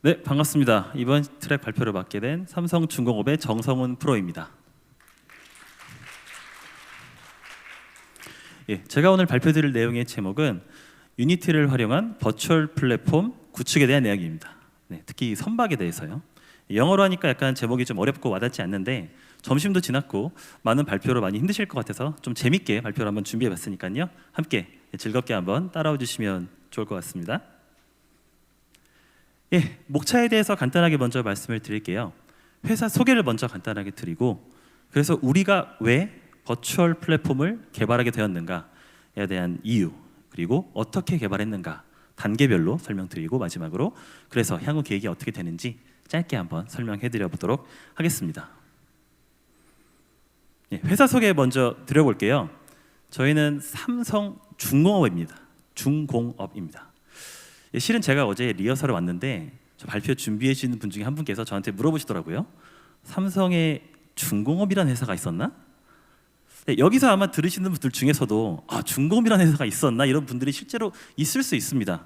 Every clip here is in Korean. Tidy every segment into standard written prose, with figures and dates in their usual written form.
네, 반갑습니다. 이번 트랙 발표를 맡게 된 삼성중공업의 정성훈 프로입니다. 제가 오늘 발표드릴 내용의 제목은 유니티를 활용한 버추얼 플랫폼 구축에 대한 이야기입니다. 특히 선박에 대해서요. 영어로 하니까 약간 제목이 좀 어렵고 와닿지 않는데 점심도 지났고 많은 발표로 많이 힘드실 것 같아서 좀 재밌게 발표를 한번 준비해봤으니까요. 함께 즐겁게 한번 따라와 주시면 좋을 것 같습니다. 목차에 대해서 간단하게 먼저 말씀을 드릴게요. 회사 소개를 먼저 간단하게 드리고, 그래서 우리가 왜 버추얼 플랫폼을 개발하게 되었는가에 대한 이유, 그리고 어떻게 개발했는가 단계별로 설명드리고, 마지막으로 그래서 향후 계획이 어떻게 되는지 짧게 한번 설명해 드려 보도록 하겠습니다. 회사 소개 먼저 드려볼게요. 저희는 삼성중공업입니다. 중공업입니다. 실은 제가 어제 리허설을 왔는데 저 발표 준비해 주시는 분 중에 한 분께서 저한테 물어보시더라고요. 삼성에 중공업이라는 회사가 있었나? 여기서 아마 들으시는 분들 중에서도 중공업이라는 회사가 있었나? 이런 분들이 실제로 있을 수 있습니다.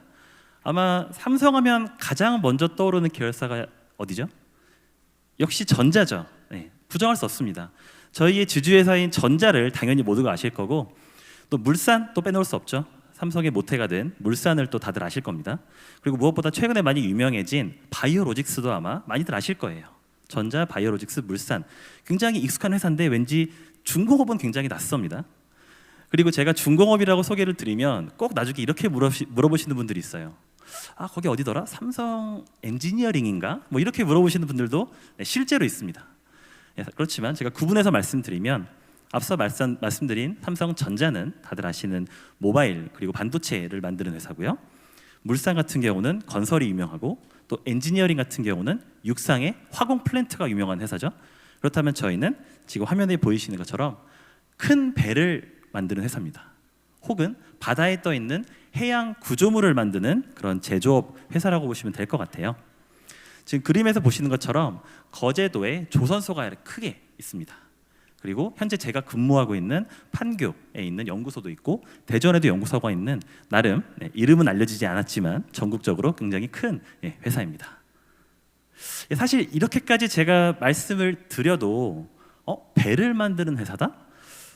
아마 삼성하면 가장 먼저 떠오르는 계열사가 어디죠? 역시 전자죠. 부정할 수 없습니다. 저희의 주주회사인 전자를 당연히 모두가 아실 거고, 또 물산 또 빼놓을 수 없죠. 삼성의 모태가 된 물산을 또 다들 아실 겁니다. 그리고 무엇보다 최근에 많이 유명해진 바이오로직스도 아마 많이들 아실 거예요. 전자, 바이오로직스, 물산, 굉장히 익숙한 회사인데 왠지 중공업은 굉장히 낯섭니다. 그리고 제가 중공업이라고 소개를 드리면 꼭 나중에 이렇게 물어보시는 분들이 있어요. 거기 어디더라? 삼성 엔지니어링인가? 뭐 이렇게 물어보시는 분들도 실제로 있습니다. 그렇지만 제가 구분해서 말씀드리면, 앞서 말씀드린 삼성전자는 다들 아시는 모바일 그리고 반도체를 만드는 회사고요. 물산 같은 경우는 건설이 유명하고, 또 엔지니어링 같은 경우는 육상의 화공 플랜트가 유명한 회사죠. 그렇다면 저희는 지금 화면에 보이시는 것처럼 큰 배를 만드는 회사입니다. 혹은 바다에 떠 있는 해양 구조물을 만드는 그런 제조업 회사라고 보시면 될 것 같아요. 지금 그림에서 보시는 것처럼 거제도에 조선소가 크게 있습니다. 그리고 현재 제가 근무하고 있는 판교에 있는 연구소도 있고, 대전에도 연구소가 있는 나름 이름은 알려지지 않았지만 전국적으로 굉장히 큰 회사입니다. 사실 이렇게까지 제가 말씀을 드려도 배를 만드는 회사다?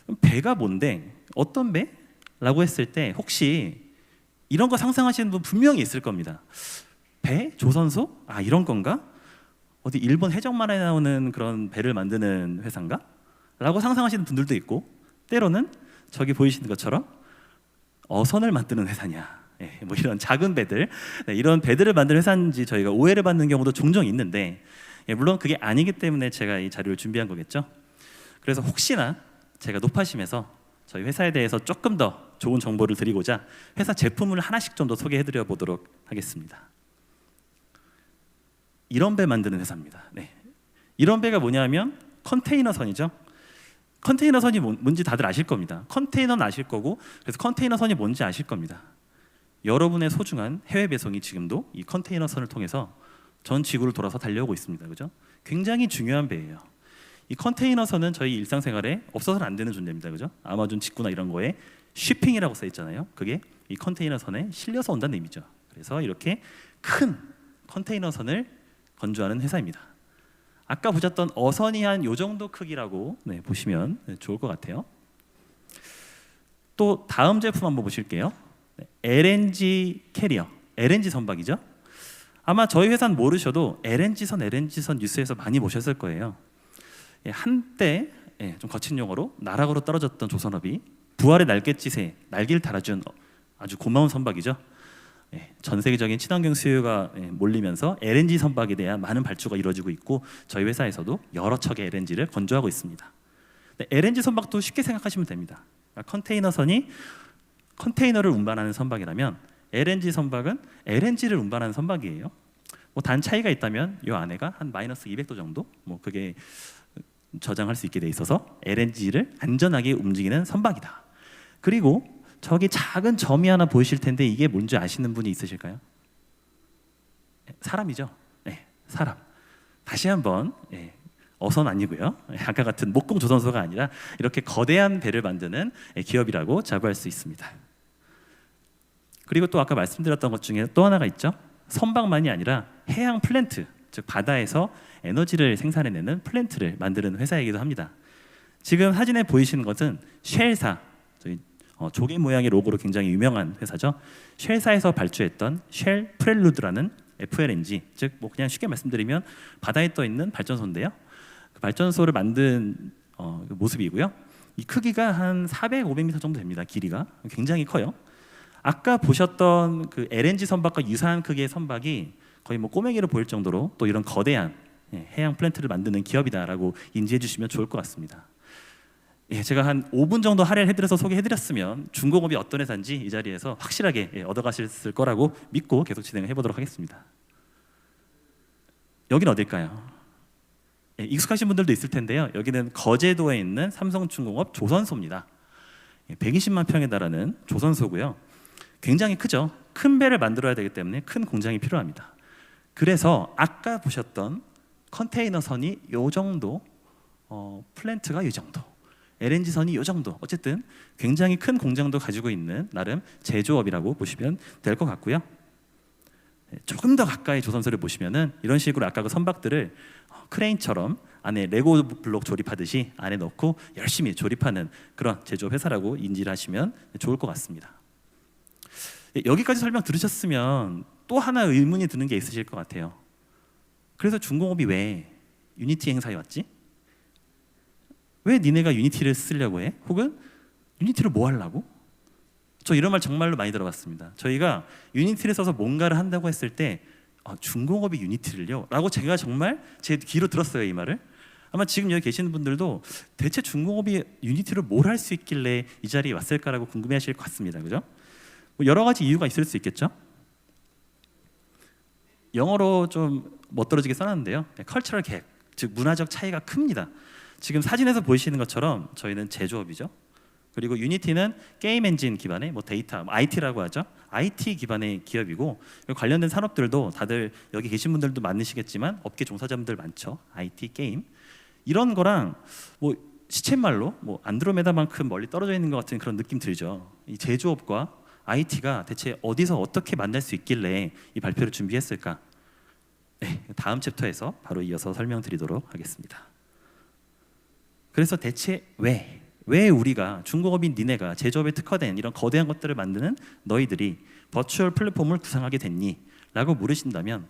그럼 배가 뭔데? 어떤 배? 라고 했을 때 혹시 이런 거 상상하시는 분 분명히 있을 겁니다. 배? 조선소? 이런 건가? 어디 일본 해적만화에 나오는 그런 배를 만드는 회사인가? 라고 상상하시는 분들도 있고, 때로는 저기 보이시는 것처럼 어선을 만드는 회사냐, 뭐 이런 작은 배들, 이런 배들을 만드는 회사인지 저희가 오해를 받는 경우도 종종 있는데, 물론 그게 아니기 때문에 제가 이 자료를 준비한 거겠죠. 그래서 혹시나 제가 높아심에서 저희 회사에 대해서 조금 더 좋은 정보를 드리고자 회사 제품을 하나씩 좀 더 소개해 드려 보도록 하겠습니다. 이런 배 만드는 회사입니다. 이런 배가 뭐냐면 컨테이너선이죠. 컨테이너선이 뭔지 다들 아실 겁니다. 컨테이너는 아실 거고, 그래서 컨테이너선이 뭔지 아실 겁니다. 여러분의 소중한 해외 배송이 지금도 이 컨테이너선을 통해서 전 지구를 돌아서 달려오고 있습니다. 그죠? 굉장히 중요한 배예요. 이 컨테이너선은 저희 일상생활에 없어서는 안 되는 존재입니다. 그죠? 아마존 직구나 이런 거에 쉬핑이라고 써 있잖아요. 그게 이 컨테이너선에 실려서 온다는 의미죠. 그래서 이렇게 큰 컨테이너선을 건조하는 회사입니다. 아까 보셨던 어선이 한 요 정도 크기라고 보시면 좋을 것 같아요. 또 다음 제품 한번 보실게요. LNG 캐리어, LNG 선박이죠. 아마 저희 회사는 모르셔도 LNG선 뉴스에서 많이 보셨을 거예요. 한때 좀 거친 용어로 나락으로 떨어졌던 조선업이 부활의 날갯짓에 날개를 달아준 아주 고마운 선박이죠. 전 세계적인 친환경 수요가 몰리면서 LNG 선박에 대한 많은 발주가 이루어지고 있고, 저희 회사에서도 여러 척의 LNG를 건조하고 있습니다. LNG 선박도 쉽게 생각하시면 됩니다. 컨테이너선이 컨테이너를 운반하는 선박이라면 LNG 선박은 LNG를 운반하는 선박이에요. 단 차이가 있다면 이 안에가 한 마이너스 200도 정도 그게 저장할 수 있게 돼 있어서 LNG를 안전하게 움직이는 선박이다. 그리고 저기 작은 점이 하나 보이실 텐데 이게 뭔지 아시는 분이 있으실까요? 사람이죠. 사람. 다시 한번 어선 아니고요. 아까 같은 목공 조선소가 아니라 이렇게 거대한 배를 만드는 기업이라고 자부할 수 있습니다. 그리고 또 아까 말씀드렸던 것 중에 또 하나가 있죠. 선박만이 아니라 해양 플랜트, 즉 바다에서 에너지를 생산해내는 플랜트를 만드는 회사이기도 합니다. 지금 사진에 보이시는 것은 쉘사, 저희 조개 모양의 로고로 굉장히 유명한 회사죠. 쉘사에서 발주했던 쉘 프렐루드라는 FLNG, 즉 뭐 그냥 쉽게 말씀드리면 바다에 떠 있는 발전소인데요. 그 발전소를 만든 그 모습이고요. 이 크기가 한 400, 500m 정도 됩니다. 길이가 굉장히 커요. 아까 보셨던 그 LNG 선박과 유사한 크기의 선박이 거의 뭐 꼬맹이로 보일 정도로 또 이런 거대한 해양 플랜트를 만드는 기업이다라고 인지해 주시면 좋을 것 같습니다. 제가 한 5분 정도 할애를 해드려서 소개해드렸으면 중공업이 어떤 회사인지 이 자리에서 확실하게 얻어가셨을 거라고 믿고 계속 진행을 해보도록 하겠습니다. 여기는 어딜까요? 익숙하신 분들도 있을 텐데요. 여기는 거제도에 있는 삼성중공업 조선소입니다. 120만 평에 달하는 조선소고요. 굉장히 크죠. 큰 배를 만들어야 되기 때문에 큰 공장이 필요합니다. 그래서 아까 보셨던 컨테이너 선이 요 정도, 플랜트가 이 정도, LNG 선이 이 정도, 어쨌든 굉장히 큰 공장도 가지고 있는 나름 제조업이라고 보시면 될 것 같고요. 조금 더 가까이 조선소를 보시면은 이런 식으로 아까 그 선박들을 크레인처럼 안에 레고 블록 조립하듯이 안에 넣고 열심히 조립하는 그런 제조업 회사라고 인지를 하시면 좋을 것 같습니다. 여기까지 설명 들으셨으면 또 하나 의문이 드는 게 있으실 것 같아요. 그래서 중공업이 왜 유니티 행사에 왔지? 왜 니네가 유니티를 쓰려고 해? 혹은 유니티를 뭐 하려고? 저 이런 말 정말로 많이 들어봤습니다. 저희가 유니티를 써서 뭔가를 한다고 했을 때 중공업이 유니티를요? 라고 제가 정말 제 귀로 들었어요, 이 말을. 아마 지금 여기 계시는 분들도 대체 중공업이 유니티를 뭘 할 수 있길래 이 자리에 왔을까라고 궁금해하실 것 같습니다. 그죠? 뭐 여러 가지 이유가 있을 수 있겠죠. 영어로 좀 멋들어지게 써놨는데요. 컬처럴 갭, 즉 문화적 차이가 큽니다. 지금 사진에서 보이시는 것처럼 저희는 제조업이죠. 그리고 유니티는 게임 엔진 기반의 뭐 데이터, IT라고 하죠. IT 기반의 기업이고 관련된 산업들도 다들 여기 계신 분들도 많으시겠지만 업계 종사자분들 많죠. IT 게임 이런 거랑 뭐 시쳇말로 뭐 안드로메다만큼 멀리 떨어져 있는 것 같은 그런 느낌 들죠. 이 제조업과 IT가 대체 어디서 어떻게 만날 수 있길래 이 발표를 준비했을까? 네, 다음 챕터에서 바로 이어서 설명드리도록 하겠습니다. 그래서 대체 왜 우리가 중공업인 니네가 제조업에 특화된 이런 거대한 것들을 만드는 너희들이 버추얼 플랫폼을 구상하게 됐니? 라고 물으신다면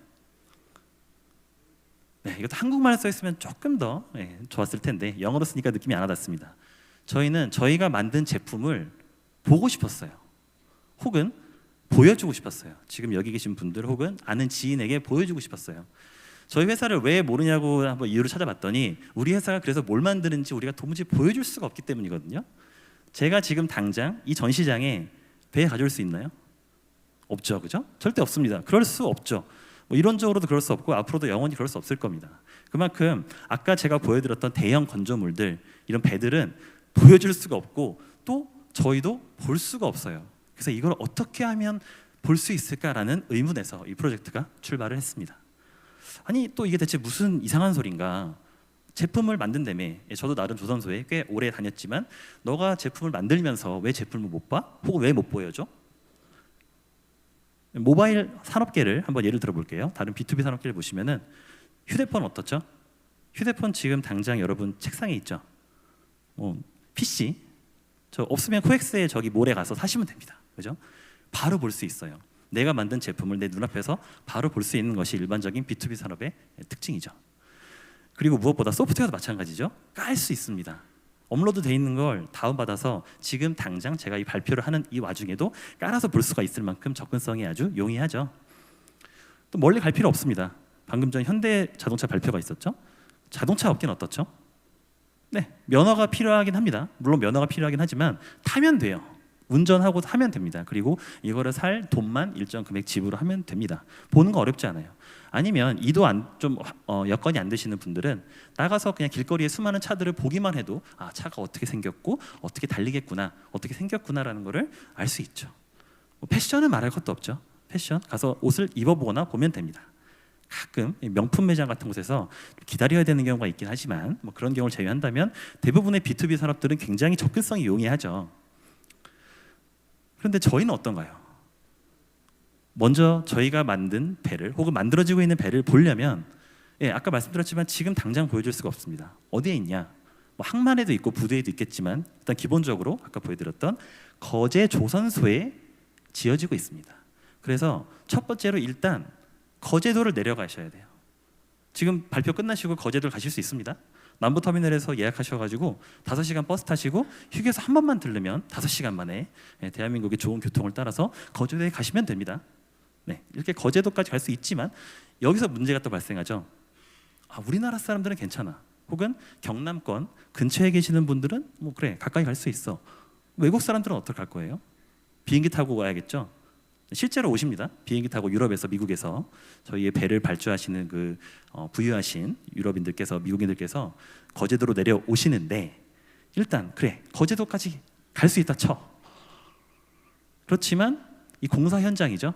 이것도 한국말로 써 있으면 조금 더 좋았을 텐데 영어로 쓰니까 느낌이 안 와닿습니다. 저희는 저희가 만든 제품을 보고 싶었어요. 혹은 보여주고 싶었어요. 지금 여기 계신 분들 혹은 아는 지인에게 보여주고 싶었어요. 저희 회사를 왜 모르냐고 한번 이유를 찾아봤더니 우리 회사가 그래서 뭘 만드는지 우리가 도무지 보여줄 수가 없기 때문이거든요. 제가 지금 당장 이 전시장에 배 가져올 수 있나요? 없죠, 그죠? 절대 없습니다. 그럴 수 없죠. 뭐 이론적으로도 그럴 수 없고 앞으로도 영원히 그럴 수 없을 겁니다. 그만큼 아까 제가 보여드렸던 대형 건조물들 이런 배들은 보여줄 수가 없고 또 저희도 볼 수가 없어요. 그래서 이걸 어떻게 하면 볼 수 있을까라는 의문에서 이 프로젝트가 출발을 했습니다. 아니 또 이게 대체 무슨 이상한 소린가? 제품을 만든다며. 저도 나름 조선소에 꽤 오래 다녔지만 너가 제품을 만들면서 왜 제품을 못 봐? 혹은 왜 못 보여줘? 모바일 산업계를 한번 예를 들어볼게요. 다른 B2B 산업계를 보시면은 휴대폰 어떻죠? 휴대폰 지금 당장 여러분 책상에 있죠. PC 저 없으면 코엑스에 저기 몰에 가서 사시면 됩니다. 그죠? 바로 볼 수 있어요. 내가 만든 제품을 내 눈앞에서 바로 볼 수 있는 것이 일반적인 B2B 산업의 특징이죠. 그리고 무엇보다 소프트웨어도 마찬가지죠. 깔 수 있습니다. 업로드 돼 있는 걸 다운받아서 지금 당장 제가 이 발표를 하는 이 와중에도 깔아서 볼 수가 있을 만큼 접근성이 아주 용이하죠. 또 멀리 갈 필요 없습니다. 방금 전 현대자동차 발표가 있었죠. 자동차 업계는 어떻죠? 네, 면허가 필요하긴 합니다. 물론 면허가 필요하긴 하지만 타면 돼요. 운전하고 하면 됩니다. 그리고 이거를 살 돈만 일정 금액 지불을 하면 됩니다. 보는 거 어렵지 않아요. 아니면 이도 좀 여건이 안 되시는 분들은 나가서 그냥 길거리에 수많은 차들을 보기만 해도 아 차가 어떻게 생겼고 어떻게 달리겠구나 어떻게 생겼구나라는 거를 알 수 있죠. 패션은 말할 것도 없죠. 패션 가서 옷을 입어보거나 보면 됩니다. 가끔 명품 매장 같은 곳에서 기다려야 되는 경우가 있긴 하지만 뭐 그런 경우를 제외한다면 대부분의 B2B 산업들은 굉장히 접근성이 용이하죠. 그런데 저희는 어떤가요? 먼저 저희가 만든 배를 혹은 만들어지고 있는 배를 보려면 아까 말씀드렸지만 지금 당장 보여줄 수가 없습니다. 어디에 있냐? 뭐 항만에도 있고 부두에도 있겠지만 일단 기본적으로 아까 보여드렸던 거제 조선소에 지어지고 있습니다. 그래서 첫 번째로 일단 거제도를 내려가셔야 돼요. 지금 발표 끝나시고 거제도를 가실 수 있습니다. 남부터미널에서 예약하셔가지고 5시간 버스 타시고 휴게소 한 번만 들르면 5시간 만에 대한민국의 좋은 교통을 따라서 거제도에 가시면 됩니다. 이렇게 거제도까지 갈 수 있지만 여기서 문제가 또 발생하죠. 우리나라 사람들은 괜찮아. 혹은 경남권 근처에 계시는 분들은 뭐 그래 가까이 갈 수 있어. 외국 사람들은 어떻게 갈 거예요? 비행기 타고 와야겠죠. 실제로 오십니다. 비행기 타고 유럽에서 미국에서 저희의 배를 발주하시는 그 부유하신 유럽인들께서 미국인들께서 거제도로 내려오시는데 일단 그래 거제도까지 갈 수 있다 쳐. 그렇지만 이 공사 현장이죠.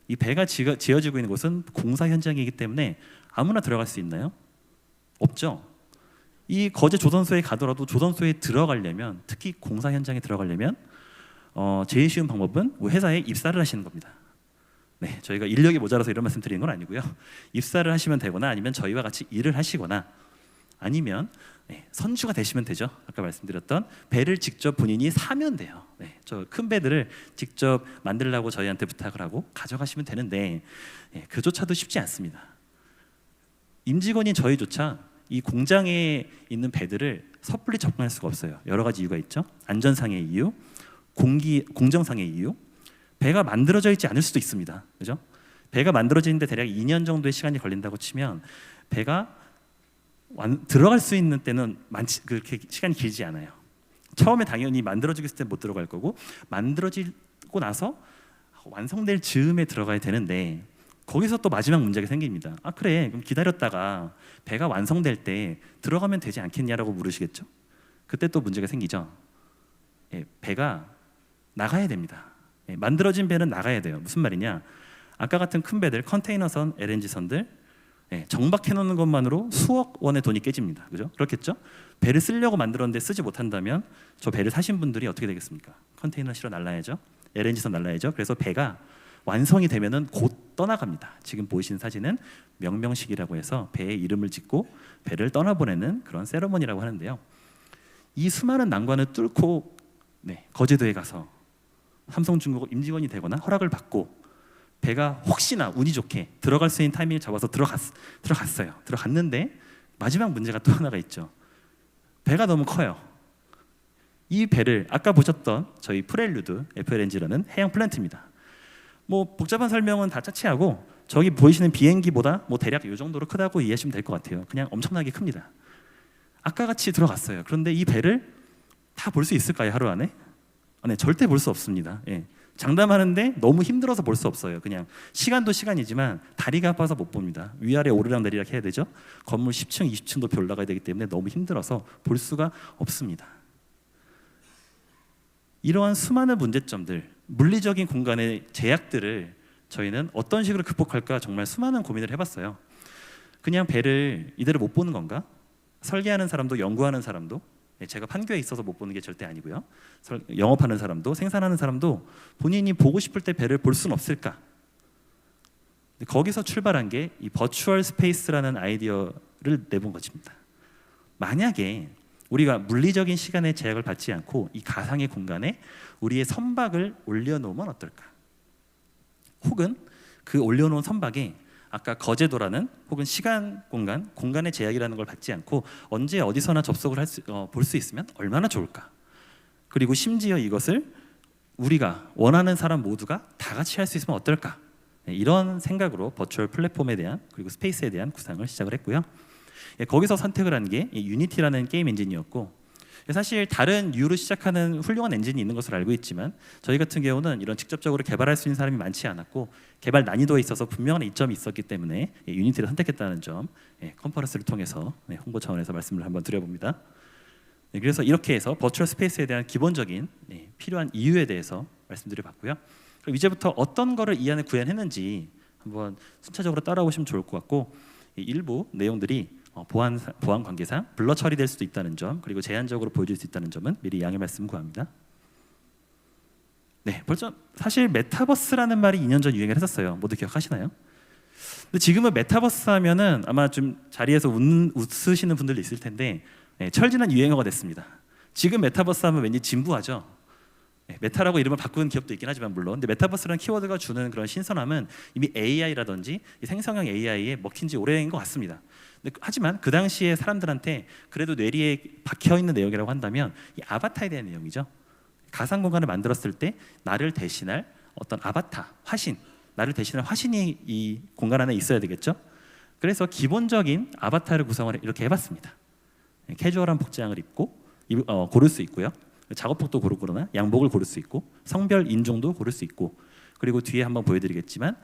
이 배가 지어지고 있는 곳은 공사 현장이기 때문에 아무나 들어갈 수 있나요? 없죠. 이 거제 조선소에 가더라도 조선소에 들어가려면 특히 공사 현장에 들어가려면 제일 쉬운 방법은 회사에 입사를 하시는 겁니다. 저희가 인력이 모자라서 이런 말씀 드리는 건 아니고요. 입사를 하시면 되거나 아니면 저희와 같이 일을 하시거나 아니면 선주가 되시면 되죠. 아까 말씀드렸던 배를 직접 본인이 사면 돼요. 저 큰 배들을 직접 만들라고 저희한테 부탁을 하고 가져가시면 되는데 그조차도 쉽지 않습니다. 임직원인 저희조차 이 공장에 있는 배들을 섣불리 접근할 수가 없어요. 여러 가지 이유가 있죠. 안전상의 이유, 공정상의 이유, 배가 만들어져 있지 않을 수도 있습니다. 그죠? 배가 만들어지는데 대략 2년 정도의 시간이 걸린다고 치면 배가 들어갈 수 있는 때는 그렇게 시간이 길지 않아요. 처음에 당연히 만들어지고 있을 때 못 들어갈 거고 만들어지고 나서 완성될 즈음에 들어가야 되는데 거기서 또 마지막 문제가 생깁니다. 그래 그럼 기다렸다가 배가 완성될 때 들어가면 되지 않겠냐라고 물으시겠죠. 그때 또 문제가 생기죠. 배가 나가야 됩니다. 만들어진 배는 나가야 돼요. 무슨 말이냐? 아까 같은 큰 배들, 컨테이너선, LNG선들 정박해 놓는 것만으로 수억 원의 돈이 깨집니다. 그죠? 그렇겠죠? 배를 쓰려고 만들었는데 쓰지 못한다면 저 배를 사신 분들이 어떻게 되겠습니까? 컨테이너 실어 날라야죠. LNG선 날라야죠. 그래서 배가 완성이 되면은 곧 떠나갑니다. 지금 보이시는 사진은 명명식이라고 해서 배의 이름을 짓고 배를 떠나보내는 그런 세레머니라고 하는데요. 이 수많은 난관을 뚫고 거제도에 가서 삼성중공업 임직원이 되거나 허락을 받고 배가 혹시나 운이 좋게 들어갈 수 있는 타이밍을 잡아서 들어갔어요. 들어갔는데 마지막 문제가 또 하나가 있죠. 배가 너무 커요. 이 배를 아까 보셨던 저희 프렐류드 FLNG라는 해양 플랜트입니다. 뭐 복잡한 설명은 다 차치하고 저기 보이시는 비행기보다 뭐 대략 이 정도로 크다고 이해하시면 될 것 같아요. 그냥 엄청나게 큽니다. 아까 같이 들어갔어요. 그런데 이 배를 다 볼 수 있을까요? 하루 안에? 절대 볼 수 없습니다. 장담하는데 너무 힘들어서 볼 수 없어요. 그냥 시간도 시간이지만 다리가 아파서 못 봅니다. 위아래 오르락 내리락 해야 되죠. 건물 10층, 20층 높이 올라가야 되기 때문에 너무 힘들어서 볼 수가 없습니다. 이러한 수많은 문제점들, 물리적인 공간의 제약들을 저희는 어떤 식으로 극복할까 정말 수많은 고민을 해봤어요. 그냥 배를 이대로 못 보는 건가? 설계하는 사람도 연구하는 사람도 제가 판교에 있어서 못 보는 게 절대 아니고요. 영업하는 사람도 생산하는 사람도 본인이 보고 싶을 때 배를 볼 수는 없을까? 거기서 출발한 게 이 버추얼 스페이스라는 아이디어를 내본 것입니다. 만약에 우리가 물리적인 시간의 제약을 받지 않고 이 가상의 공간에 우리의 선박을 올려놓으면 어떨까? 혹은 그 올려놓은 선박에 아까 거제도라는 혹은 시간 공간의 제약이라는 걸 받지 않고 언제 어디서나 접속을 볼 수 있으면 얼마나 좋을까? 그리고 심지어 이것을 우리가 원하는 사람 모두가 다 같이 할 수 있으면 어떨까? 이런 생각으로 버추얼 플랫폼에 대한 그리고 스페이스에 대한 구상을 시작을 했고요. 거기서 선택을 한 게 유니티라는 게임 엔진이었고 사실 다른 U로 시작하는 훌륭한 엔진이 있는 것을 알고 있지만 저희 같은 경우는 이런 직접적으로 개발할 수 있는 사람이 많지 않았고 개발 난이도에 있어서 분명한 이점이 있었기 때문에 유니티를 선택했다는 점 컨퍼런스를 통해서 홍보 차원에서 말씀을 한번 드려봅니다. 그래서 이렇게 해서 버추얼 스페이스에 대한 기본적인 필요한 이유에 대해서 말씀드려봤고요. 그럼 이제부터 어떤 거를 이 안에 구현했는지 한번 순차적으로 따라오시면 좋을 것 같고 일부 내용들이 보안 관계상 블러 처리될 수도 있다는 점 그리고 제한적으로 보여줄 수 있다는 점은 미리 양해 말씀 구합니다. 네, 벌써 사실 메타버스라는 말이 2년 전 유행을 했었어요. 모두 기억하시나요? 근데 지금은 메타버스 하면은 아마 좀 자리에서 웃으시는 분들도 있을 텐데 철지난 유행어가 됐습니다. 지금 메타버스 하면 왠지 진부하죠. 메타라고 이름을 바꾸는 기업도 있긴 하지만 물론 근데 메타버스라는 키워드가 주는 그런 신선함은 이미 AI라든지 생성형 AI에 먹힌 지 오래인 것 같습니다. 하지만 그 당시에 사람들한테 그래도 뇌리에 박혀있는 내용이라고 한다면 이 아바타에 대한 내용이죠. 가상 공간을 만들었을 때 나를 대신할 어떤 아바타, 화신, 나를 대신할 화신이 이 공간 안에 있어야 되겠죠. 그래서 기본적인 아바타를 구성을 이렇게 해봤습니다. 캐주얼한 복장을 입고 고를 수 있고요. 작업복도 고르거나 양복을 고를 수 있고 성별, 인종도 고를 수 있고 그리고 뒤에 한번 보여드리겠지만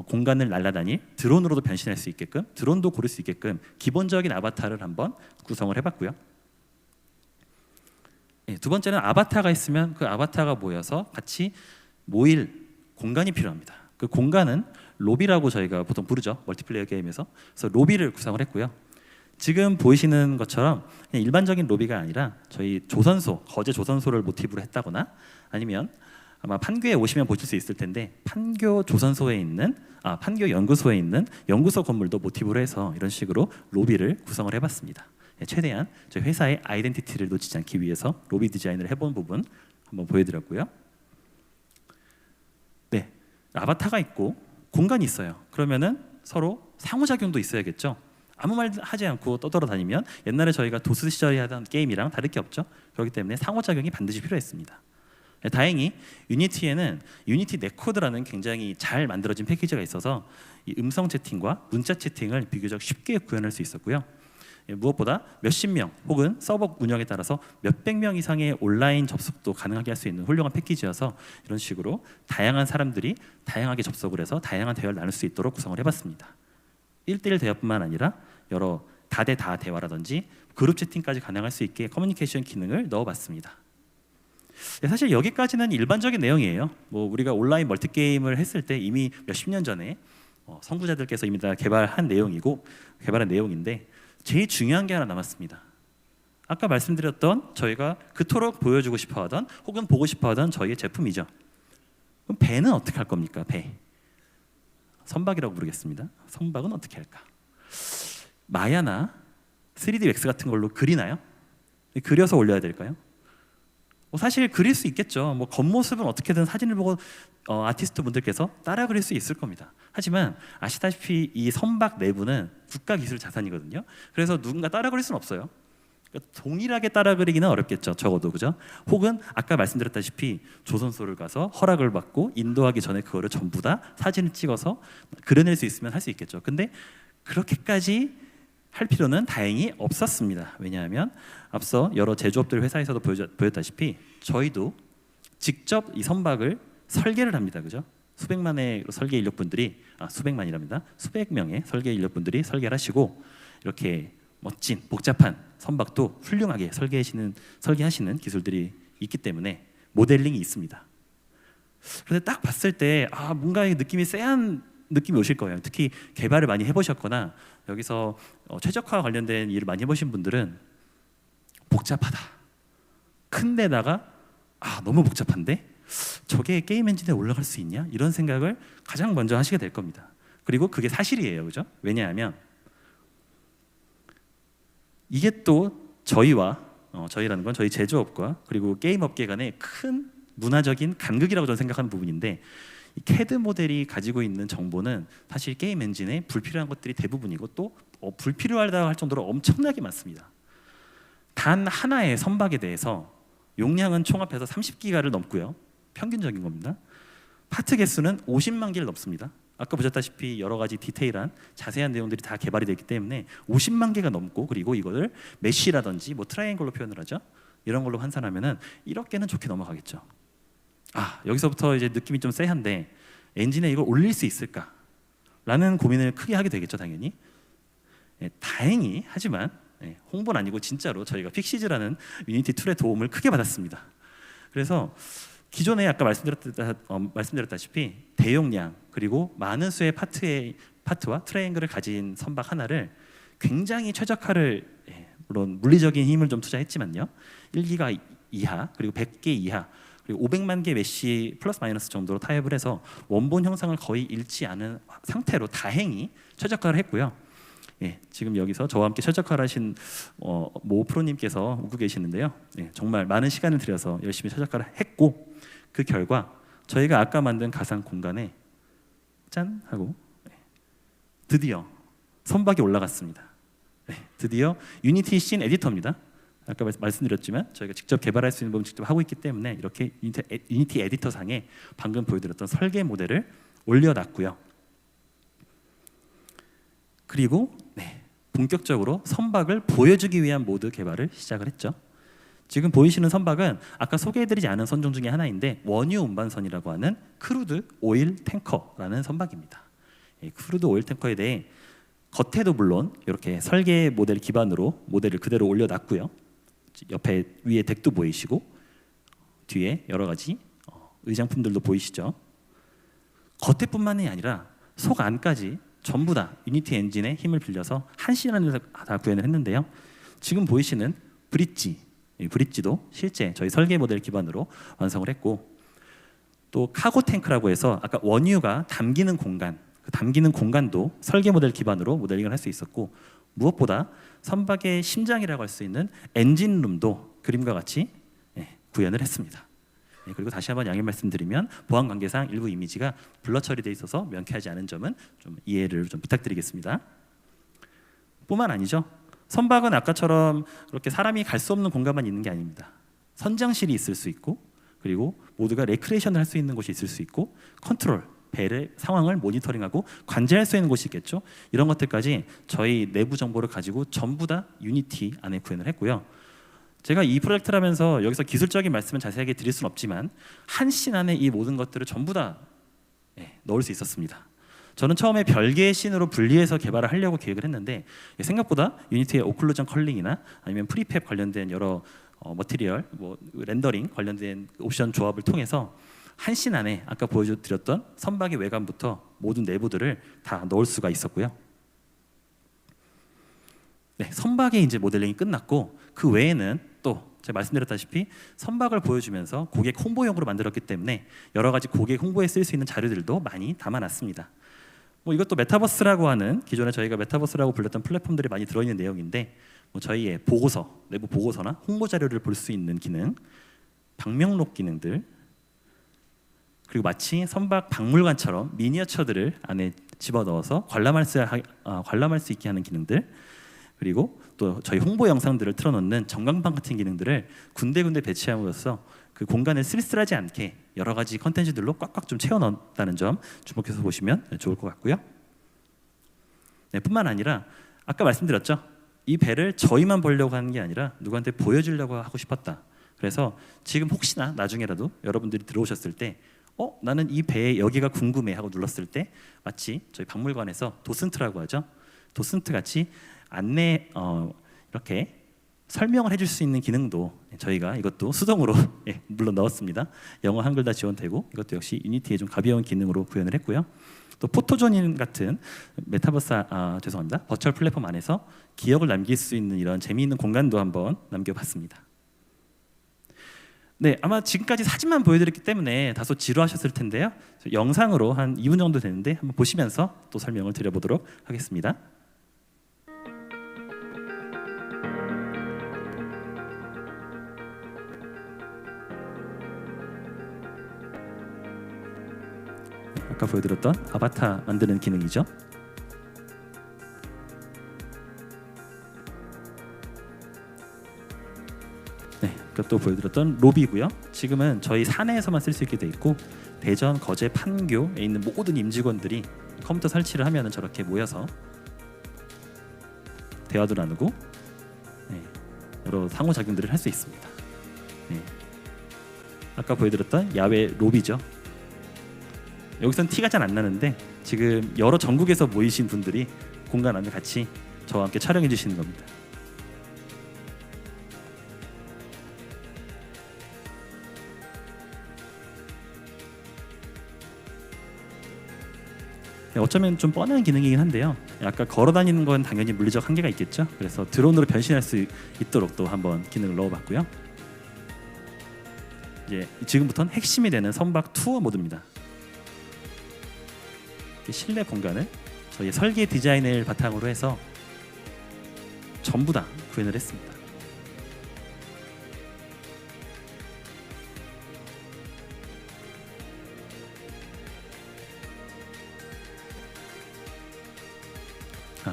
공간을 날아다닐 드론으로도 변신할 수 있게끔 드론도 고를 수 있게끔 기본적인 아바타를 한번 구성을 해봤고요. 두 번째는 아바타가 있으면 그 아바타가 모여서 같이 모일 공간이 필요합니다. 그 공간은 로비라고 저희가 보통 부르죠. 멀티플레이어 게임에서. 그래서 로비를 구성을 했고요. 지금 보이시는 것처럼 그냥 일반적인 로비가 아니라 저희 조선소, 거제 조선소를 모티브로 했다거나 아니면 아마 판교에 오시면 보실 수 있을 텐데 판교 조선소에 있는 판교 연구소에 있는 연구소 건물도 모티브로 해서 이런 식으로 로비를 구성을 해봤습니다. 최대한 저희 회사의 아이덴티티를 놓치지 않기 위해서 로비 디자인을 해본 부분 한번 보여드렸고요. 네, 아바타가 있고 공간이 있어요. 그러면은 서로 상호작용도 있어야겠죠. 아무 말 하지 않고 떠돌아다니면 옛날에 저희가 도스 시절에 하던 게임이랑 다를 게 없죠. 그렇기 때문에 상호작용이 반드시 필요했습니다. 다행히 유니티에는 유니티 네코드라는 굉장히 잘 만들어진 패키지가 있어서 이 음성 채팅과 문자 채팅을 비교적 쉽게 구현할 수 있었고요. 무엇보다 몇십 명 혹은 서버 운영에 따라서 몇백 명 이상의 온라인 접속도 가능하게 할 수 있는 훌륭한 패키지여서 이런 식으로 다양한 사람들이 다양하게 접속을 해서 다양한 대화를 나눌 수 있도록 구성을 해봤습니다. 1대1 대화뿐만 아니라 여러 다대다 대화라든지 그룹 채팅까지 가능할 수 있게 커뮤니케이션 기능을 넣어봤습니다. 사실 여기까지는 일반적인 내용이에요. 우리가 온라인 멀티게임을 했을 때 이미 몇십 년 전에 선구자들께서 이미 다 개발한 내용인데 제일 중요한 게 하나 남았습니다. 아까 말씀드렸던 저희가 그토록 보여주고 싶어하던 혹은 보고 싶어하던 저희의 제품이죠. 그럼 배는 어떻게 할 겁니까? 배. 선박이라고 부르겠습니다. 선박은 어떻게 할까? 마야나 3D 웩스 같은 걸로 그리나요? 그려서 올려야 될까요? 사실 그릴 수 있겠죠. 겉모습은 어떻게든 사진을 보고 아티스트 분들께서 따라 그릴 수 있을 겁니다. 하지만 아시다시피 이 선박 내부는 국가기술 자산이거든요. 그래서 누군가 따라 그릴 수는 없어요. 그러니까 동일하게 따라 그리기는 어렵겠죠. 적어도 그죠? 혹은 아까 말씀드렸다시피 조선소를 가서 허락을 받고 인도하기 전에 그거를 전부 다 사진을 찍어서 그려낼 수 있으면 할 수 있겠죠. 근데 그렇게까지 할 필요는 다행히 없었습니다. 왜냐하면 앞서 여러 제조업들 회사에서도 보였다시피 저희도 직접 이 선박을 설계를 합니다. 그죠? 수백 명의 설계 인력분들이 설계를 하시고 이렇게 멋진 복잡한 선박도 훌륭하게 설계하시는 기술들이 있기 때문에 모델링이 있습니다. 그런데 딱 봤을 때 뭔가 느낌이 쎄한 느낌이 오실 거예요. 특히 개발을 많이 해보셨거나 여기서 최적화 관련된 일을 많이 해보신 분들은 복잡하다. 큰 데다가 너무 복잡한데 저게 게임 엔진에 올라갈 수 있냐? 이런 생각을 가장 먼저 하시게 될 겁니다. 그리고 그게 사실이에요. 그죠? 왜냐하면 이게 또 저희라는 건 저희 제조업과 그리고 게임 업계 간의 큰 문화적인 간극이라고 저는 생각하는 부분인데 이 CAD 모델이 가지고 있는 정보는 사실 게임 엔진에 불필요한 것들이 대부분이고 또 불필요하다 할 정도로 엄청나게 많습니다. 단 하나의 선박에 대해서 용량은 총합해서 30기가를 넘고요. 평균적인 겁니다. 파트 개수는 50만 개를 넘습니다. 아까 보셨다시피 여러 가지 디테일한 자세한 내용들이 다 개발이 되기 때문에 50만 개가 넘고 그리고 이거를 메쉬라든지 트라이앵글로 표현을 하죠. 이런 걸로 환산하면은 1억 개는 좋게 넘어가겠죠. 여기서부터 이제 느낌이 좀 쎄한데 엔진에 이걸 올릴 수 있을까? 라는 고민을 크게 하게 되겠죠, 당연히. 다행히 하지만 홍보는 아니고 진짜로 저희가 픽시즈라는 유니티 툴의 도움을 크게 받았습니다. 그래서 기존에 아까 말씀드렸다시피 대용량 그리고 많은 수의 파트와 트라이앵글을 가진 선박 하나를 굉장히 최적화를 물론 물리적인 힘을 좀 투자했지만요. 1기가 이하 그리고 100개 이하 그리고 500만 개 메쉬 플러스 마이너스 정도로 타협을 해서 원본 형상을 거의 잃지 않은 상태로 다행히 최적화를 했고요. 예, 지금 여기서 저와 함께 최적화를 하신 모 프로님께서 웃고 계시는데요. 예, 정말 많은 시간을 들여서 열심히 최적화를 했고 그 결과 저희가 아까 만든 가상 공간에 짠 하고 드디어 선박이 올라갔습니다. 네, 드디어 유니티 씬 에디터입니다. 아까 말씀드렸지만 저희가 직접 개발할 수 있는 부분 직접 하고 있기 때문에 이렇게 유니티 에디터 상에 방금 보여드렸던 설계 모델을 올려놨고요. 그리고 본격적으로 선박을 보여주기 위한 모드 개발을 시작을 했죠. 지금 보이시는 선박은 아까 소개해드리지 않은 선종 중에 하나인데 원유 운반선이라고 하는 크루드 오일 탱커라는 선박입니다. 크루드 오일 탱커에 대해 겉에도 물론 이렇게 설계 모델 기반으로 모델을 그대로 올려놨고요. 옆에 위에 덱도 보이시고 뒤에 여러 가지 의장품들도 보이시죠. 겉에뿐만이 아니라 속 안까지 전부 다 유니티 엔진의 힘을 빌려서 한 시간에서 다 구현을 했는데요. 지금 보이시는 브릿지도 실제 저희 설계 모델 기반으로 완성을 했고 또 카고 탱크라고 해서 아까 원유가 담기는 공간, 그 담기는 공간도 설계 모델 기반으로 모델링을 할 수 있었고 무엇보다 선박의 심장이라고 할 수 있는 엔진룸도 그림과 같이 구현을 했습니다. 그리고 다시 한번 양해 말씀드리면 보안 관계상 일부 이미지가 블러 처리되어 있어서 명쾌하지 않은 점은 좀 이해를 좀 부탁드리겠습니다. 뿐만 아니죠. 선박은 아까처럼 그렇게 사람이 갈 수 없는 공간만 있는 게 아닙니다. 선장실이 있을 수 있고 그리고 모두가 레크레이션을 할 수 있는 곳이 있을 수 있고 컨트롤, 배의 상황을 모니터링하고 관제할 수 있는 곳이 있겠죠. 이런 것들까지 저희 내부 정보를 가지고 전부 다 유니티 안에 구현을 했고요. 제가 이 프로젝트를 하면서 여기서 기술적인 말씀은 자세하게 드릴 수는 없지만 한 씬 안에 이 모든 것들을 전부 다 넣을 수 있었습니다. 저는 처음에 별개의 씬으로 분리해서 개발을 하려고 계획을 했는데 생각보다 유니티의 오클루전 컬링이나 아니면 프리팹 관련된 여러 머티리얼, 렌더링 관련된 옵션 조합을 통해서 한 씬 안에 아까 보여드렸던 선박의 외관부터 모든 내부들을 다 넣을 수가 있었고요. 선박의 이제 모델링이 끝났고 그 외에는 또 제가 말씀드렸다시피 선박을 보여주면서 고객 홍보용으로 만들었기 때문에 여러 가지 고객 홍보에 쓸 수 있는 자료들도 많이 담아놨습니다. 이것도 메타버스라고 하는 기존에 저희가 메타버스라고 불렸던 플랫폼들이 많이 들어있는 내용인데 저희의 보고서, 내부 보고서나 홍보 자료를 볼 수 있는 기능, 방명록 기능들, 그리고 마치 선박 박물관처럼 미니어처들을 안에 집어넣어서 관람할 수 있게 하는 기능들, 그리고 또 저희 홍보 영상들을 틀어놓는 전광판 같은 기능들을 군데군데 배치함으로써 그 공간을 쓸쓸하지 않게 여러 가지 컨텐츠들로 꽉꽉 좀 채워 넣었다는 점 주목해서 보시면 좋을 것 같고요. 뿐만 아니라 아까 말씀드렸죠. 이 배를 저희만 보려고 하는 게 아니라 누구한테 보여주려고 하고 싶었다. 그래서 지금 혹시나 나중에라도 여러분들이 들어오셨을 때 나는 이 배의 여기가 궁금해 하고 눌렀을 때 마치 저희 박물관에서 도슨트라고 하죠. 도슨트 같이 안내 이렇게 설명을 해줄 수 있는 기능도 저희가 이것도 수동으로 물론 넣었습니다. 영어 한글 다 지원되고 이것도 역시 유니티의 좀 가벼운 기능으로 구현을 했고요. 또 포토존 같은 메타버스 죄송합니다. 버추얼 플랫폼 안에서 기억을 남길 수 있는 이런 재미있는 공간도 한번 남겨봤습니다. 아마 지금까지 사진만 보여드렸기 때문에 다소 지루하셨을 텐데요. 영상으로 한 2분 정도 되는데 한번 보시면서 또 설명을 드려보도록 하겠습니다. 아까 보여드렸던 아바타 만드는 기능이죠. 또 보여드렸던 로비고요. 지금은 저희 사내에서만 쓸 수 있게 돼 있고 대전, 거제, 판교에 있는 모든 임직원들이 컴퓨터 설치를 하면 저렇게 모여서 대화도 나누고 여러 상호작용들을 할 수 있습니다. 아까 보여드렸던 야외 로비죠. 여기서는 티가 잘 안 나는데 지금 여러 전국에서 모이신 분들이 공간 안에 같이 저와 함께 촬영해 주시는 겁니다. 어쩌면 좀 뻔한 기능이긴 한데요. 아까 걸어다니는 건 당연히 물리적 한계가 있겠죠. 그래서 드론으로 변신할 수 있도록 또 한번 기능을 넣어봤고요. 이제 지금부터는 핵심이 되는 선박 투어 모드입니다. 실내 공간을 저희의 설계 디자인을 바탕으로 해서 전부 다 구현을 했습니다.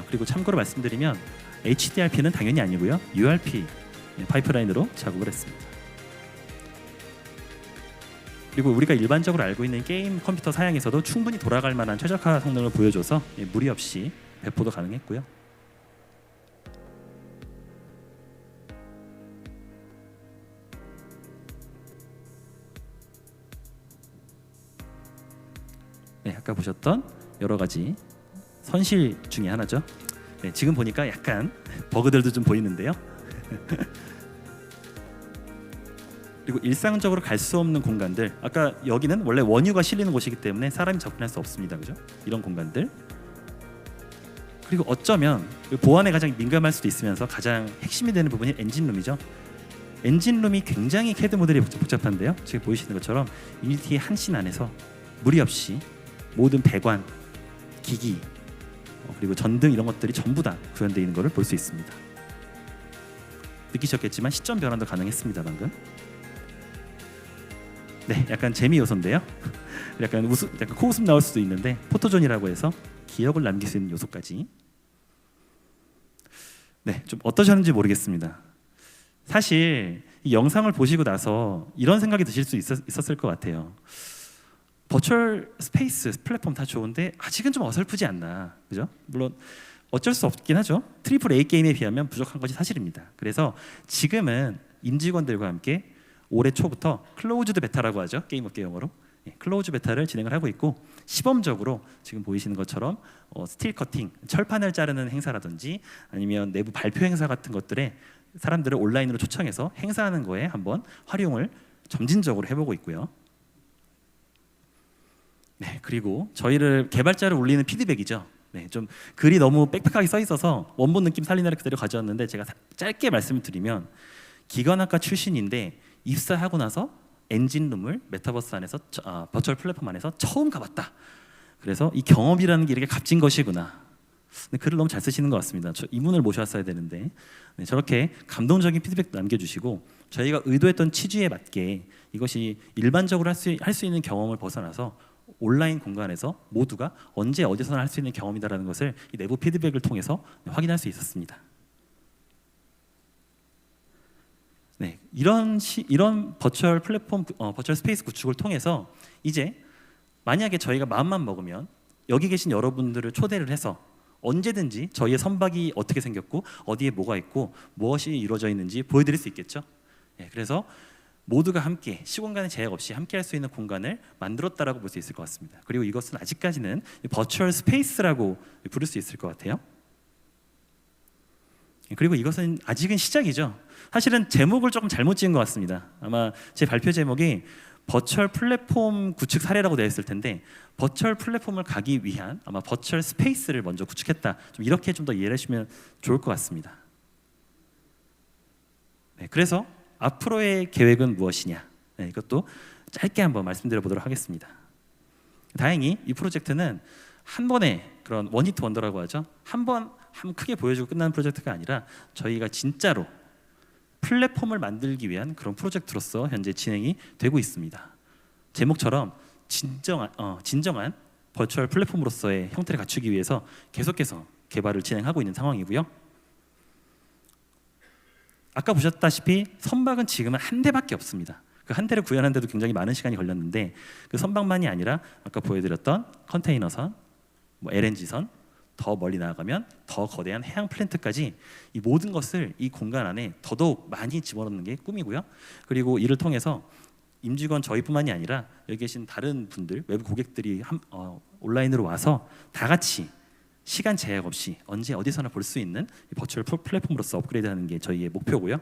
그리고 참고로 말씀드리면 HDRP는 당연히 아니고요. URP 파이프라인으로 작업을 했습니다. 그리고 우리가 일반적으로 알고 있는 게임 컴퓨터 사양에서도 충분히 돌아갈 만한 최적화 성능을 보여줘서 무리 없이 배포도 가능했고요. 네, 아까 보셨던 여러 가지 선실 중에 하나죠. 네, 지금 보니까 약간 버그들도 좀 보이는데요. 그리고 일상적으로 갈 수 없는 공간들, 아까 여기는 원래 원유가 실리는 곳이기 때문에 사람이 접근할 수 없습니다. 그죠? 이런 공간들. 그리고 어쩌면 보안에 가장 민감할 수도 있으면서 가장 핵심이 되는 부분이 엔진룸이죠. 엔진룸이 굉장히 CAD 모델이 복잡한데요. 지금 보이시는 것처럼 유니티의 한 씬 안에서 무리 없이 모든 배관, 기기, 그리고 전등 이런 것들이 전부 다 구현되어 있는 것을 볼 수 있습니다. 느끼셨겠지만 시점 변환도 가능했습니다. 방금. 네, 약간 재미 요소인데요. 약간 코웃음 나올 수도 있는데 포토존이라고 해서 기억을 남길 수 있는 요소까지. 네, 좀 어떠셨는지 모르겠습니다. 사실 이 영상을 보시고 나서 이런 생각이 드실 수 있었을 것 같아요. 버추얼 스페이스 플랫폼 다 좋은데 아직은 좀 어설프지 않나, 그죠? 물론 어쩔 수 없긴 하죠. 트리플 A 게임에 비하면 부족한 것이 사실입니다. 그래서 지금은 임직원들과 함께 올해 초부터 클로우즈드 베타라고 하죠. 게임업계 용어로 클로우즈 베타를 진행을 하고 있고, 시범적으로 지금 보이시는 것처럼 스틸 커팅, 철판을 자르는 행사라든지 아니면 내부 발표 행사 같은 것들에 사람들을 온라인으로 초청해서 행사하는 거에 한번 활용을 점진적으로 해보고 있고요. 네, 그리고 저희를 개발자를 울리는 피드백이죠. 네, 좀 글이 너무 빽빽하게 써 있어서 원본 느낌 살리느라 그대로 가져왔는데, 제가 짧게 말씀을 드리면 기관학과 출신인데 입사하고 나서 엔진룸을 메타버스 안에서 버추얼 플랫폼 안에서 처음 가봤다. 그래서 이 경험이라는 게 이렇게 값진 것이구나. 네, 글을 너무 잘 쓰시는 것 같습니다. 이분을 모셔왔어야 되는데 네, 저렇게 감동적인 피드백도 남겨주시고, 저희가 의도했던 취지에 맞게 이것이 일반적으로 할 수 있는 경험을 벗어나서 온라인 공간에서 모두가 언제 어디서나 할 수 있는 경험이다라는 것을 이 내부 피드백을 통해서 확인할 수 있었습니다. 네, 이런 버추얼 플랫폼, 버추얼 스페이스 구축을 통해서 이제 만약에 저희가 마음만 먹으면 여기 계신 여러분들을 초대를 해서 언제든지 저희의 선박이 어떻게 생겼고 어디에 뭐가 있고 무엇이 이루어져 있는지 보여드릴 수 있겠죠. 네, 그래서 모두가 함께 시공간의 제약 없이 함께 할 수 있는 공간을 만들었다라고 볼 수 있을 것 같습니다. 그리고 이것은 아직까지는 버추얼 스페이스라고 부를 수 있을 것 같아요. 그리고 이것은 아직은 시작이죠. 사실은 제목을 조금 잘못 지은 것 같습니다. 아마 제 발표 제목이 버추얼 플랫폼 구축 사례라고 되어 있을 텐데, 버추얼 플랫폼을 가기 위한 아마 버추얼 스페이스를 먼저 구축했다. 좀 이렇게 좀 더 이해를 하시면 좋을 것 같습니다. 네, 그래서 앞으로의 계획은 무엇이냐? 네, 이것도 짧게 한번 말씀드려 보도록 하겠습니다. 다행히 이 프로젝트는 한 번에 그런 원히트 원더라고 하죠. 한번 크게 보여주고 끝나는 프로젝트가 아니라 저희가 진짜로 플랫폼을 만들기 위한 그런 프로젝트로서 현재 진행이 되고 있습니다. 제목처럼 진정한 버추얼 플랫폼으로서의 형태를 갖추기 위해서 계속해서 개발을 진행하고 있는 상황이고요. 아까 보셨다시피 선박은 지금은 한 대밖에 없습니다. 그 한 대를 구현하는데도 굉장히 많은 시간이 걸렸는데, 그 선박만이 아니라 아까 보여드렸던 컨테이너선, LNG선, 더 멀리 나아가면 더 거대한 해양 플랜트까지 이 모든 것을 이 공간 안에 더더욱 많이 집어넣는 게 꿈이고요. 그리고 이를 통해서 임직원 저희뿐만이 아니라 여기 계신 다른 분들, 외부 고객들이 온라인으로 와서 다 같이 시간 제약 없이 언제 어디서나 볼 수 있는 버추얼 플랫폼으로서 업그레이드하는 게 저희의 목표고요.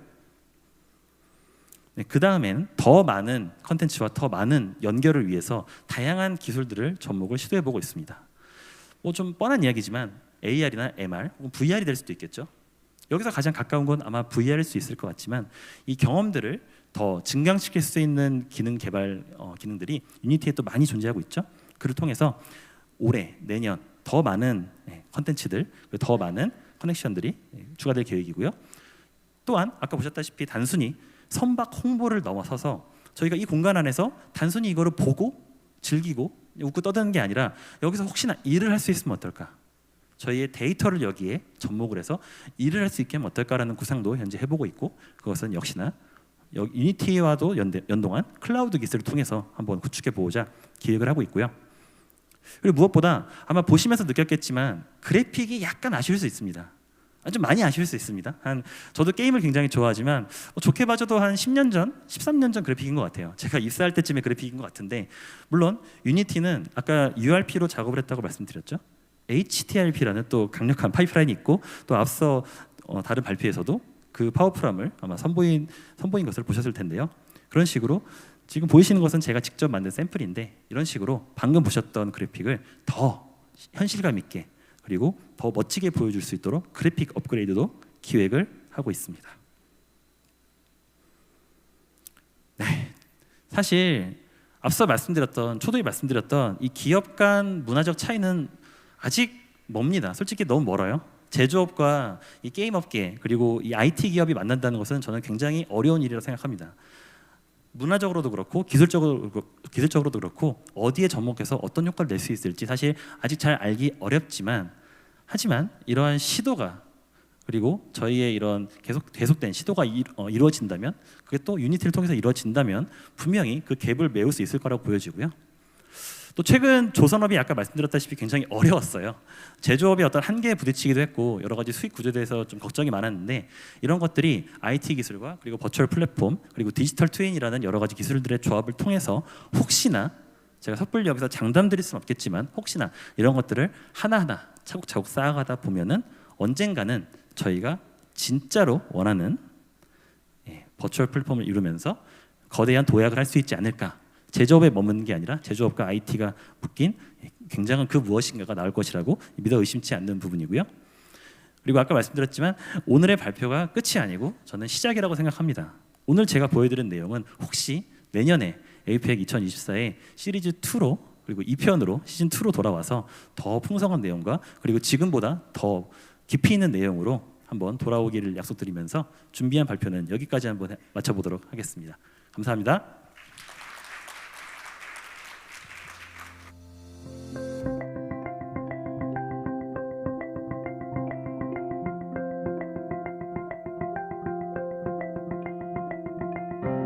네, 그 다음엔 더 많은 컨텐츠와 더 많은 연결을 위해서 다양한 기술들을 접목을 시도해보고 있습니다. 좀 뻔한 이야기지만 AR이나 MR 혹은 VR이 될 수도 있겠죠. 여기서 가장 가까운 건 아마 VR일 수 있을 것 같지만 이 경험들을 더 증강시킬 수 있는 기능 개발 기능들이 유니티에 또 많이 존재하고 있죠. 그를 통해서 올해, 내년 더 많은 컨텐츠들, 더 많은 커넥션들이 추가될 계획이고요. 또한 아까 보셨다시피 단순히 선박 홍보를 넘어서서 저희가 이 공간 안에서 단순히 이거를 보고 즐기고 웃고 떠드는 게 아니라 여기서 혹시나 일을 할 수 있으면 어떨까? 저희의 데이터를 여기에 접목을 해서 일을 할 수 있게 하면 어떨까라는 구상도 현재 해보고 있고, 그것은 역시나 유니티와도 연동한 클라우드 기술을 통해서 한번 구축해 보고자 기획을 하고 있고요. 그리고 무엇보다 아마 보시면서 느꼈겠지만 그래픽이 약간 아쉬울 수 있습니다. 좀 많이 아쉬울 수 있습니다. 저도 게임을 굉장히 좋아하지만 좋게 봐줘도 한 10년 전, 13년 전 그래픽인 것 같아요. 제가 입사할 때쯤의 그래픽인 것 같은데, 물론 유니티는 아까 URP로 작업을 했다고 말씀드렸죠. HTRP라는 또 강력한 파이프라인이 있고, 또 앞서 다른 발표에서도 그 파워풀함을 아마 선보인 것을 보셨을 텐데요. 그런 식으로 지금 보이시는 것은 제가 직접 만든 샘플인데, 이런 식으로 방금 보셨던 그래픽을 더 현실감 있게 그리고 더 멋지게 보여줄 수 있도록 그래픽 업그레이드도 기획을 하고 있습니다. 네, 사실 앞서 초도에 말씀드렸던 이 기업 간 문화적 차이는 아직 멉니다. 솔직히 너무 멀어요. 제조업과 이 게임 업계 그리고 이 IT 기업이 만난다는 것은 저는 굉장히 어려운 일이라고 생각합니다. 문화적으로도 그렇고 기술적으로도 그렇고 어디에 접목해서 어떤 효과를 낼 수 있을지 사실 아직 잘 알기 어렵지만, 하지만 이러한 시도가 그리고 저희의 이런 계속된 시도가 이루어진다면, 그게 또 유니티를 통해서 이루어진다면 분명히 그 갭을 메울 수 있을 거라고 보여지고요. 또 최근 조선업이 아까 말씀드렸다시피 굉장히 어려웠어요. 제조업이 어떤 한계에 부딪히기도 했고 여러 가지 수익 구조에 대해서 좀 걱정이 많았는데, 이런 것들이 IT 기술과 그리고 버추얼 플랫폼 그리고 디지털 트윈이라는 여러 가지 기술들의 조합을 통해서 혹시나, 제가 섣불리 여기서 장담드릴 수는 없겠지만 혹시나 이런 것들을 하나하나 차곡차곡 쌓아가다 보면은 언젠가는 저희가 진짜로 원하는 버추얼 플랫폼을 이루면서 거대한 도약을 할 수 있지 않을까. 제조업에 머무는 게 아니라 제조업과 IT가 묶인 굉장한 그 무엇인가가 나올 것이라고 믿어 의심치 않는 부분이고요. 그리고 아까 말씀드렸지만 오늘의 발표가 끝이 아니고 저는 시작이라고 생각합니다. 오늘 제가 보여드린 내용은 혹시 내년에 APEC 2024의 시리즈 2로 그리고 2편으로 시즌 2로 돌아와서 더 풍성한 내용과 그리고 지금보다 더 깊이 있는 내용으로 한번 돌아오기를 약속드리면서 준비한 발표는 여기까지 한번 마쳐보도록 하겠습니다. 감사합니다.